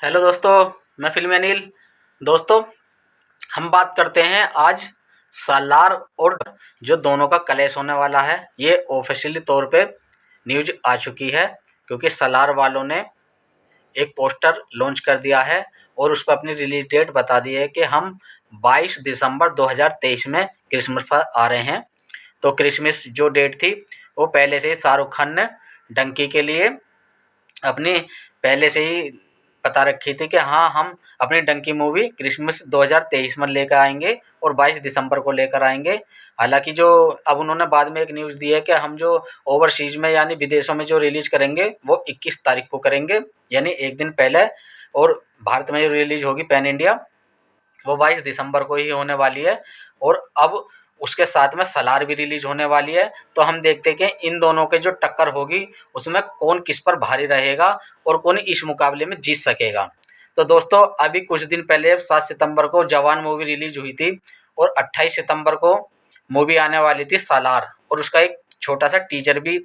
Hello दोस्तों, मैं फिल्मी अनिल। दोस्तों, हम बात करते हैं आज सालार और जो दोनों का कलेश होने वाला है। ये ऑफिशियली तौर पे न्यूज़ आ चुकी है क्योंकि सालार वालों ने एक पोस्टर लॉन्च कर दिया है और उस पर अपनी रिलीज डेट बता दी है कि हम 22 दिसंबर 2023 में क्रिसमस पर आ रहे हैं। तो क्रिसमस जो डेट थी वो पहले से ही शाहरुख खान ने डंकी के लिए अपनी पहले से ही बता रखी थी कि हाँ, हम अपनी डंकी मूवी क्रिसमस 2023 में लेकर आएंगे और 22 दिसंबर को लेकर आएंगे। हालांकि जो अब उन्होंने बाद में एक न्यूज़ दी है कि हम जो ओवरसीज में यानी विदेशों में जो रिलीज करेंगे वो 21 तारीख को करेंगे, यानी एक दिन पहले। और भारत में जो रिलीज होगी पैन इंडिया वो 22 दिसंबर को ही होने वाली है। और अब उसके साथ में सलार भी रिलीज होने वाली है। तो हम देखते हैं कि इन दोनों के जो टक्कर होगी उसमें कौन किस पर भारी रहेगा और कौन इस मुकाबले में जीत सकेगा। तो दोस्तों, अभी कुछ दिन पहले 7 सितंबर को जवान मूवी रिलीज हुई थी और 28 सितंबर को मूवी आने वाली थी सालार, और उसका एक छोटा सा टीजर भी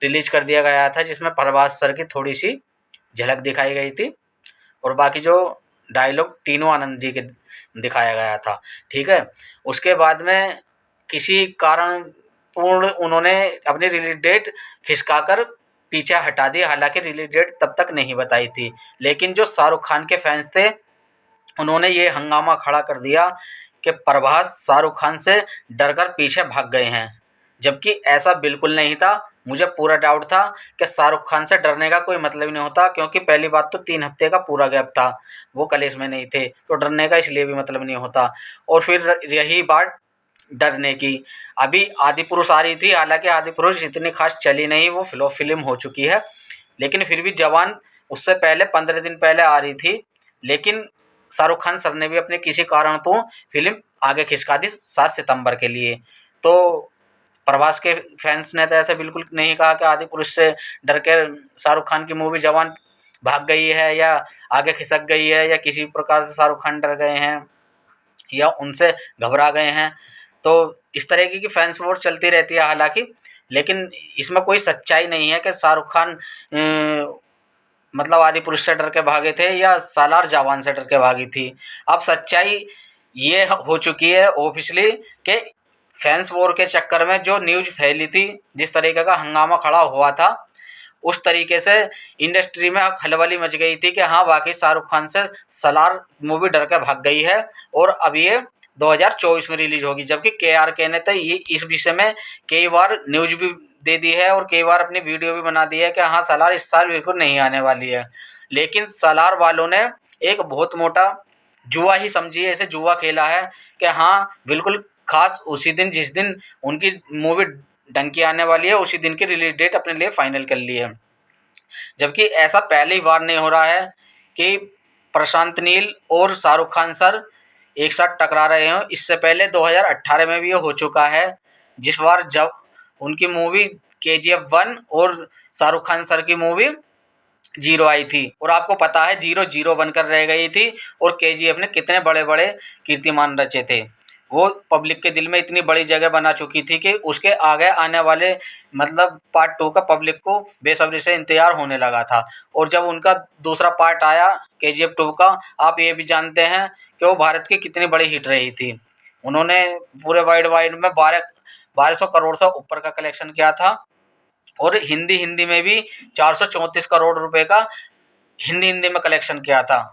रिलीज कर दिया गया था जिसमें प्रभास सर की थोड़ी सी झलक दिखाई गई थी और बाकी जो डायलॉग टीनू आनंद जी के दिखाया गया था। ठीक है, उसके बाद में किसी कारण पूर्ण उन्होंने अपनी रिलीज डेट खिसकाकर पीछे हटा दी। हालांकि रिलीज डेट तब तक नहीं बताई थी, लेकिन जो शाहरुख खान के फैंस थे उन्होंने ये हंगामा खड़ा कर दिया कि प्रभास शाहरुख खान से डरकर पीछे भाग गए हैं, जबकि ऐसा बिल्कुल नहीं था। मुझे पूरा डाउट था कि शाहरुख खान से डरने का कोई मतलब ही नहीं होता, क्योंकि पहली बात तो 3 हफ्ते का पूरा गैप था, वो कलेश में नहीं थे, तो डरने का इसलिए भी मतलब नहीं होता। और फिर रही बात डरने की, अभी आदि पुरुष आ रही थी। हालांकि आदि पुरुष इतनी खास चली नहीं, वो फ्लॉप फिल्म हो चुकी है, लेकिन फिर भी जवान उससे पहले 15 दिन पहले आ रही थी। लेकिन शाहरुख खान सर ने भी अपने किसी कारण तो फिल्म आगे खिसका दी 7 सितंबर के लिए। तो प्रभास के फैंस ने तो ऐसे बिल्कुल नहीं कहा कि आदि पुरुष से डर के शाहरुख खान की मूवी जवान भाग गई है या आगे खिसक गई है या किसी प्रकार से शाहरुख खान डर गए हैं या उनसे घबरा गए हैं। तो इस तरीके की फैंस वोट चलती रहती है हालांकि, लेकिन इसमें कोई सच्चाई नहीं है कि शाहरुख खान मतलब आदि पुरुष से डर के भागे थे या सालार जवान से डर के भागी थी। अब सच्चाई ये हो चुकी है ऑफिशियली कि फैंस वॉर के चक्कर में जो न्यूज़ फैली थी, जिस तरीके का हंगामा खड़ा हुआ था, उस तरीके से इंडस्ट्री में खलबली मच गई थी कि हाँ, वाकई शाहरुख खान से सलार मूवी डर के भाग गई है और अब ये 2024 में रिलीज होगी। जबकि KRK ने तो ये इस विषय में कई बार न्यूज़ भी दे दी है और कई बार अपनी वीडियो भी बना दी है कि हाँ, सलार इस साल बिल्कुल नहीं आने वाली है। लेकिन सलार वालों ने एक बहुत मोटा जुआ ही समझिए, ऐसे जुआ खेला है कि हाँ, बिल्कुल खास उसी दिन जिस दिन उनकी मूवी डंकी आने वाली है उसी दिन की रिलीज डेट अपने लिए फाइनल कर ली है। जबकि ऐसा पहली बार नहीं हो रहा है कि प्रशांत नील और शाहरुख खान सर एक साथ टकरा रहे हो। इससे पहले 2018 में भी ये हो चुका है, जिस बार जब उनकी मूवी KGF 1 और शाहरुख खान सर की मूवी जीरो आई थी, और आपको पता है जीरो जीरो बनकर रह गई थी और KGF ने कितने बड़े बड़े कीर्तिमान रचे थे। वो पब्लिक के दिल में इतनी बड़ी जगह बना चुकी थी कि उसके आगे आने वाले मतलब पार्ट 2 का पब्लिक को बेसब्री से इंतजार होने लगा था। और जब उनका दूसरा पार्ट आया KGF 2 का, आप ये भी जानते हैं कि वो भारत की कितनी बड़ी हिट रही थी। उन्होंने पूरे वाइड वाइड में 1200 करोड़ से ऊपर का कलेक्शन किया था और हिंदी हिंदी में भी 434 करोड़ रुपए का हिंदी हिंदी में कलेक्शन किया था।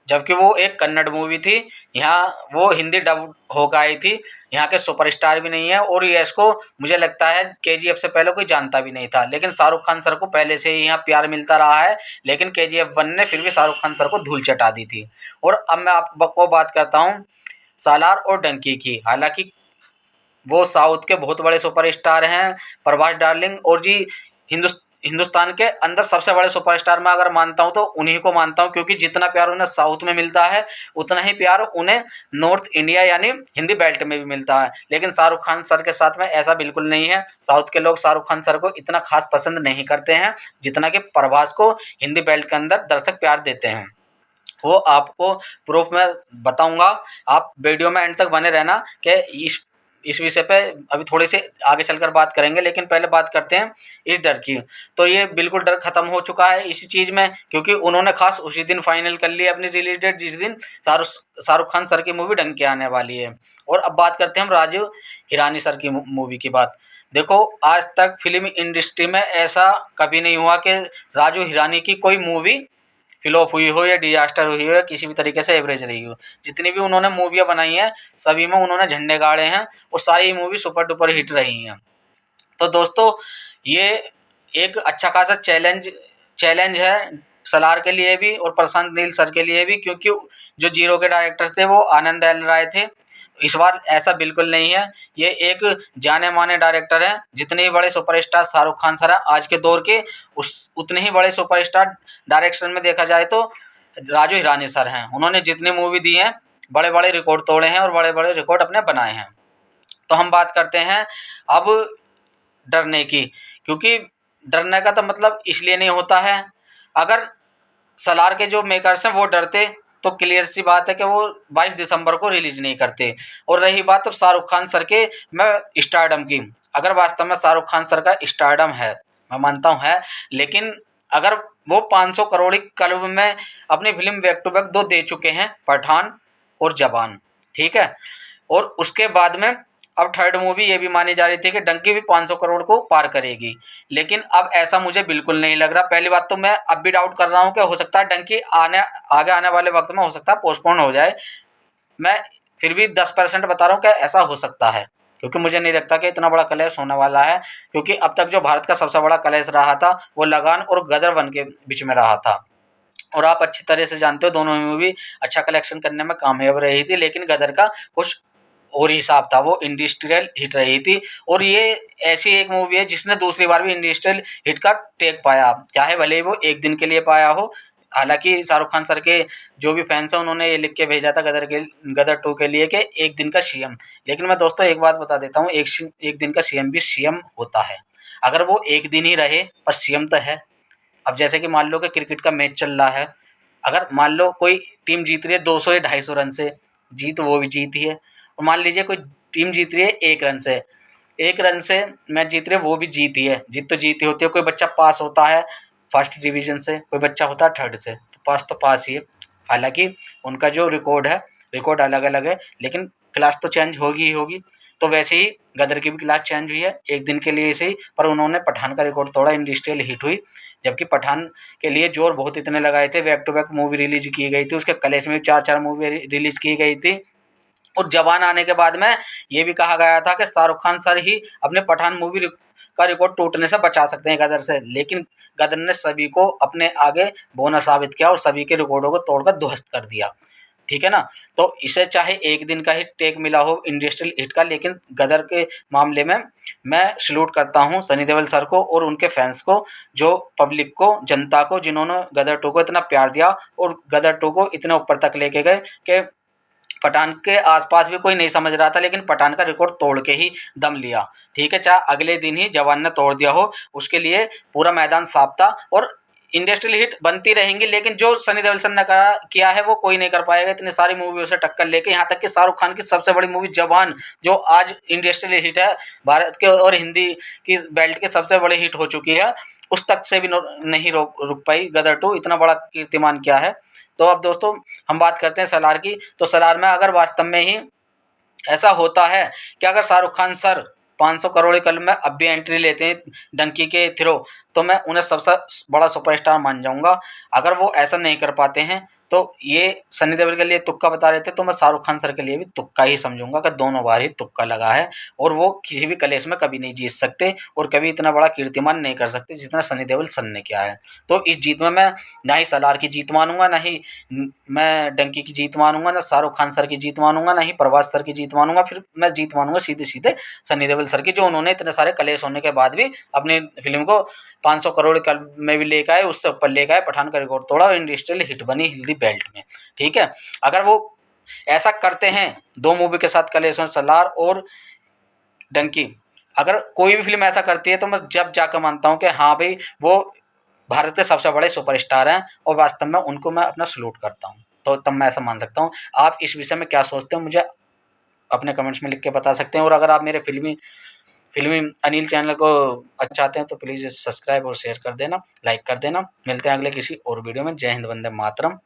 जबकि वो एक कन्नड़ मूवी थी, यहाँ वो हिंदी डब होकर आई थी। यहाँ के सुपरस्टार भी नहीं है और यश को मुझे लगता है KGF से पहले कोई जानता भी नहीं था, लेकिन शाहरुख खान सर को पहले से ही यहाँ प्यार मिलता रहा है। लेकिन KGF 1 ने फिर भी शाहरुख खान सर को धूल चटा दी थी। और अब मैं आपको बात करता हूँ सालार और डंकी की। हालांकि वो साउथ के बहुत बड़े सुपरस्टार हैं, प्रभास डार्लिंग, और जी हिंदुस्तान के अंदर सबसे बड़े सुपरस्टार मैं अगर मानता हूँ तो उन्हीं को मानता हूँ, क्योंकि जितना प्यार उन्हें साउथ में मिलता है उतना ही प्यार उन्हें नॉर्थ इंडिया यानी हिंदी बेल्ट में भी मिलता है। लेकिन शाहरुख खान सर के साथ में ऐसा बिल्कुल नहीं है। साउथ के लोग शाहरुख खान सर को इतना खास पसंद नहीं करते हैं जितना कि प्रभास को हिंदी बेल्ट के अंदर दर्शक प्यार देते हैं। वो आपको प्रूफ में बताऊंगा, आप वीडियो में एंड तक बने रहना कि इस इस विषय पे अभी थोड़े से आगे चलकर बात करेंगे, लेकिन पहले बात करते हैं इस डर की। तो ये बिल्कुल डर खत्म हो चुका है इसी चीज़ में, क्योंकि उन्होंने खास उसी दिन फाइनल कर लिया अपनी रिलीज डेट जिस दिन शाहरुख खान सर की मूवी डंकी आने वाली है। और अब बात करते हैं हम राजू हिरानी सर की मूवी की बात। देखो, आज तक फिल्म इंडस्ट्री में ऐसा कभी नहीं हुआ कि राजू हिरानी की कोई मूवी फ्लॉप हुई हो या डिजास्टर हुई हो या किसी भी तरीके से एवरेज रही हो। जितनी भी उन्होंने मूवियाँ बनाई हैं सभी में उन्होंने झंडे गाड़े हैं और सारी मूवी सुपर डुपर हिट रही हैं। तो दोस्तों, ये एक अच्छा खासा चैलेंज है सलार के लिए भी और प्रशांत नील सर के लिए भी, क्योंकि जो जीरो के डायरेक्टर थे वो आनंद एल राय थे। इस बार ऐसा बिल्कुल नहीं है, ये एक जाने माने डायरेक्टर हैं। जितने ही बड़े सुपरस्टार शाहरुख खान सर हैं आज के दौर के, उतने ही बड़े सुपरस्टार डायरेक्शन में देखा जाए तो राजू हिरानी सर हैं। उन्होंने जितनी मूवी दी हैं बड़े बड़े रिकॉर्ड तोड़े हैं और बड़े बड़े रिकॉर्ड अपने बनाए हैं। तो हम बात करते हैं अब डरने की, क्योंकि डरने का तो मतलब इसलिए नहीं होता है, अगर सलार के जो मेकर्स हैं वो डरते तो क्लियर सी बात है कि वो 22 दिसंबर को रिलीज नहीं करते। और रही बात अब शाहरुख खान सर के मैं स्टारडम की, अगर वास्तव में शाहरुख खान सर का स्टारडम है, मैं मानता हूँ है, लेकिन अगर वो 500 करोड़ क्लब में अपनी फिल्म बैक टू बैक 2 दे चुके हैं, पठान और जवान, ठीक है, और उसके बाद में अब थर्ड मूवी ये भी मानी जा रही थी कि डंकी भी 500 करोड़ को पार करेगी, लेकिन अब ऐसा मुझे बिल्कुल नहीं लग रहा। पहली बात तो मैं अब भी डाउट कर रहा हूँ कि हो सकता है डंकी आगे आने वाले वक्त में हो सकता है पोस्टपोन हो जाए। मैं फिर भी 10% बता रहा हूँ कि ऐसा हो सकता है, क्योंकि मुझे नहीं लगता कि इतना बड़ा क्लैश होने वाला है, क्योंकि अब तक जो भारत का सबसे बड़ा क्लैश रहा था वो लगान और गदर 1 के बीच में रहा था। और आप अच्छी तरह से जानते हो दोनों ही मूवी अच्छा कलेक्शन करने में कामयाब रही थी, लेकिन गदर का कुछ और हिसाब था, वो इंडस्ट्रियल हिट रही थी। और ये ऐसी एक मूवी है जिसने दूसरी बार भी इंडस्ट्रियल हिट का टैग पाया, चाहे भले ही वो एक दिन के लिए पाया हो। हालांकि शाहरुख खान सर के जो भी फैंस हैं उन्होंने ये लिख के भेजा था गदर 2 के लिए कि एक दिन का सीएम। लेकिन मैं दोस्तों एक बात बता देता हूँ, एक दिन का सीएम भी सीएम होता है, अगर वो एक दिन ही रहे पर सीएम तो है। अब जैसे कि मान लो कि क्रिकेट का मैच चल रहा है, अगर मान लो कोई टीम जीत रही है 200 या 250 रन से, जीत वो भी जीती है, और मान लीजिए कोई टीम जीत रही है 1 रन से, 1 रन से मैच जीत रही है वो भी जीती है, जीत तो जीती होती है। कोई बच्चा पास होता है फर्स्ट डिवीज़न से, कोई बच्चा होता है थर्ड से, तो पास ही है। हालांकि उनका जो रिकॉर्ड अलग अलग है, लेकिन क्लास तो चेंज होगी ही होगी। तो वैसे ही गदर की भी क्लास चेंज हुई है एक दिन के लिए से ही, पर उन्होंने पठान का रिकॉर्ड तोड़ा, इंडस्ट्रियल हिट हुई। जबकि पठान के लिए जोर बहुत इतने लगाए थे, back to back movie release की गई थी, उसके कलेश में 4 मूवी रिलीज की गई थी। और जवान आने के बाद में ये भी कहा गया था कि शाहरुख खान सर ही अपने पठान मूवी का रिकॉर्ड टूटने से बचा सकते हैं गदर से, लेकिन गदर ने सभी को अपने आगे बोना साबित किया और सभी के रिकॉर्डों को तोड़कर ध्वस्त कर दिया, ठीक है ना। तो इसे चाहे एक दिन का ही टेक मिला हो इंडस्ट्रियल हिट का, लेकिन गदर के मामले में मैं सल्यूट करता हूं सनी देओल सर को और उनके फैंस को, जो पब्लिक को, जनता को, जिन्होंने गदर 2 को इतना प्यार दिया और गदर 2 को इतने ऊपर तक लेके गए कि पठान के आसपास भी कोई नहीं समझ रहा था, लेकिन पठान का रिकॉर्ड तोड़ के ही दम लिया, ठीक है। चाहे अगले दिन ही जवान ने तोड़ दिया हो, उसके लिए पूरा मैदान साफ था। और इंडस्ट्रियल हिट बनती रहेंगी, लेकिन जो सनी देओल सर ने किया है वो कोई नहीं कर पाएगा इतनी सारी मूवियों से टक्कर लेके। यहाँ तक कि शाहरुख खान की सबसे बड़ी मूवी जवान, जो आज इंडस्ट्रियल हिट है, भारत के और हिंदी की बेल्ट के सबसे बड़ी हिट हो चुकी है, उस तक से भी नहीं रुक पाई गदर 2, इतना बड़ा कीर्तिमान क्या है। तो अब दोस्तों हम बात करते हैं सलार की। तो सलार में अगर वास्तव में ही ऐसा होता है कि अगर शाहरुख खान सर 500 करोड़ की फिल्म में अब भी एंट्री लेते हैं डंकी के थ्रू, तो मैं उन्हें सबसे बड़ा सुपरस्टार मान जाऊंगा। अगर वो ऐसा नहीं कर पाते हैं तो ये सनी देओल के लिए तुक्का बता रहे थे, तो मैं शाहरुख खान सर के लिए भी तुक्का ही समझूंगा कि दोनों बार ही तुक्का लगा है, और वो किसी भी कलेश में कभी नहीं जीत सकते और कभी इतना बड़ा कीर्तिमान नहीं कर सकते जितना सनी देओल सर ने किया है। तो इस जीत में मैं ना ही सलार की जीत मानूंगा, ना ही मैं डंकी की जीत मानूंगा, ना शाहरुख खान सर की जीत मानूंगा, ना ही प्रभास सर की जीत मानूंगा। फिर मैं जीत मानूंगा सीधे सीधे सनी देओल सर की, जो उन्होंने इतने सारे कलेश होने के बाद भी अपनी फिल्म को 500 करोड़ में भी लेकर आए, उससे ऊपर लेकर आए, पठान का रिकॉर्ड तोड़ा और इंडस्ट्रियल हिट बनी हिंदी बेल्ट में, ठीक है। अगर वो ऐसा करते हैं 2 मूवी के साथ कलेश में, सलार और डंकी, अगर कोई भी फिल्म ऐसा करती है तो मैं जब जाकर मानता हूँ कि हाँ भाई वो भारत के सबसे बड़े सुपरस्टार हैं और वास्तव में उनको मैं अपना सल्यूट करता हूँ। तो तब मैं ऐसा मान सकता हूँ। आप इस विषय में क्या सोचते हो, मुझे अपने कमेंट्स में लिख के बता सकते हैं। और अगर आप मेरे फिल्मी अनिल चैनल को अच्छा चाहते हैं तो प्लीज़ सब्सक्राइब और शेयर कर देना, लाइक कर देना। मिलते हैं अगले किसी और वीडियो में। जय हिंद, वंदे मातरम।